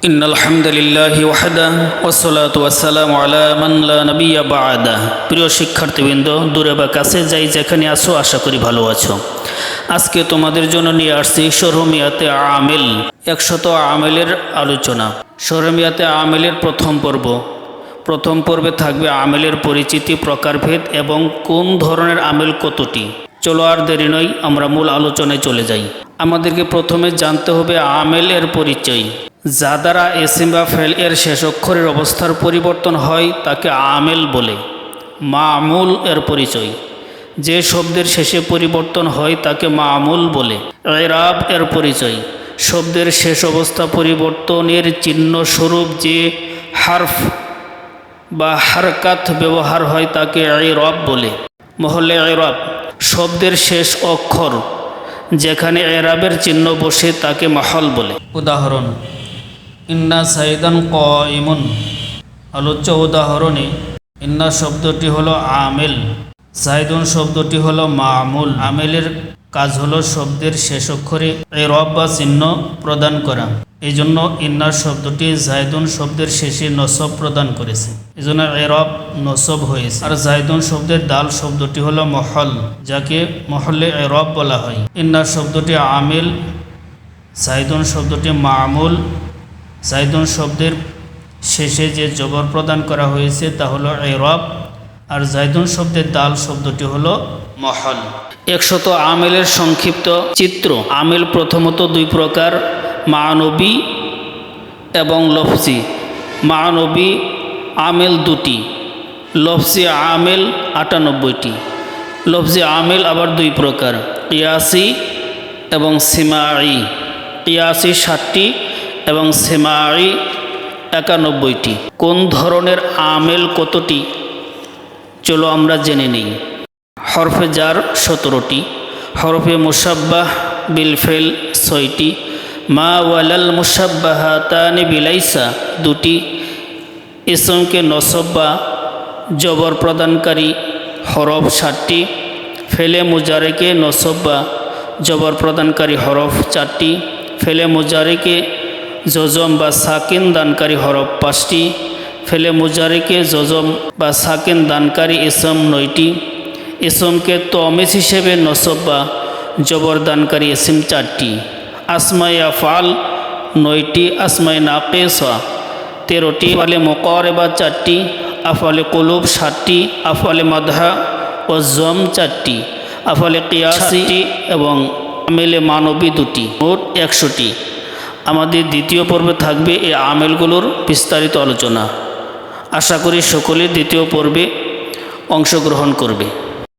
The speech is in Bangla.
ইন্নাল হামদুলিল্লাহি ওয়াহদা ওয়াসসালাতু ওয়াসসালামু আলা মান লা নাবিয়্যা বা'দা। প্রিয় শিক্ষার্থীবৃন্দ, দূরে বা কাছে যাই যেখানে আছো, আশা করি ভালো আছো। আজকে তোমাদের জন্য নিয়ে আসছি শরহমিয়াতে আমেল, 100 আমেলের আলোচনা। শরহমিয়াতে আমেলের প্রথম পর্বে থাকবে আমেলের পরিচিতি, প্রকারভেদ এবং কোন ধরনের আমেল কতটি। চলো আর দেরি নয়, আমরা মূল আলোচনায় চলে যাই। আমাদেরকে প্রথমে জানতে হবে আমেল এর পরিচয়। যা দ্বারা ইসম বা ফেল এর শেষ অক্ষরের অবস্থার পরিবর্তন হয় তাকে আমেল বলে। মামুল এর পরিচয়। যে শব্দের শেষে পরিবর্তন হয় তাকে মামুল বলে। ইরাব এর পরিচয়। শব্দের শেষ অবস্থা পরিবর্তনের চিহ্ন স্বরূপ যে হারফ বা হারকাত ব্যবহার হয় তাকে ইরাব বলে। মহলে ইরাব। শব্দের শেষ অক্ষর যেখানে ইরাবের চিহ্ন বসে তাকে মহল বলে। উদাহরণ: ইন্না সাইদান কাইমুন। আলোচ্য উদাহরণে ইন্না শব্দটি হলো আমেল, সাইদুন শব্দটি হলো মামুল। আমেলের কাজ হলো শব্দের শেষ অক্ষরে ইরাব বা চিহ্ন প্রদান করা। এই জন্য ইন্না শব্দটি জাইদুন শব্দের শেষে নসব প্রদান করেছে, এই জন্য ইরাব নসব হয়েছে। আর জাইদুন শব্দের দাল শব্দটি হলো মহল, যাকে মহলে ইরাব বলা হয়। ইন্না শব্দটি আমেল, জাইদুন শব্দটি মামুল। জাইদুন শব্দের শেষে যে জবর প্রদান করা হয়েছে তা হলো ইরাব, আর জাইদুন শব্দের দাল শব্দটি হলো মহল। 100 আমেলের সংক্ষিপ্ত চিত্র। আমেল প্রথমত দুই প্রকার: মানবী এবং লফজি। মানবী আমেল দুটি, লফজি আমেল 98টি। লফজি আমেল আবার দুই প্রকার: কিয়াসি এবং সিমাই। কিয়াসি 60টি এবং সিমাই 91টি। কোন ধরনের আমেল কতটি, চলো আমরা জেনে নিই। হরফে জার 17টি, হরফে মুসাব্বাহ বিল ফেল 6টি, মা ওয়ালাল মুসাব্বাহাতানি বিলাইসা 2টি, ইসমকে নসব বা জবর প্রদানকারী হরফ 60টি, ফেলে মুজারেকে নসব বা জবর প্রদানকারী হরফ 4টি, ফেলে মুজারেকে জজম বা সাকিন দানকারী হরফ 5টি, ফেলে মুজারেকে জজম বা সাকিন দানকারী ইসম 9টি, ইসমকে তমিজ হিসেবে নসব বা জবর দানকারী ইসম 4টি, আসমায়ে আফআল 9টি, আসমায়ে নাকিসা 13টি, আফআলে মুকাররাবা 4টি, আফআলে কুলুব 60টি, আফআলে মাদহা ও জম 4টি, আফআলে কিয়াসি এবং আমেলে মানবী 2টি, মোট 100টি। আমাদের দ্বিতীয় পর্বে থাকবে এই আমেলগুলোর বিস্তারিত আলোচনা। আশা করি সকলে দ্বিতীয় পর্বে অংশগ্রহণ করবে।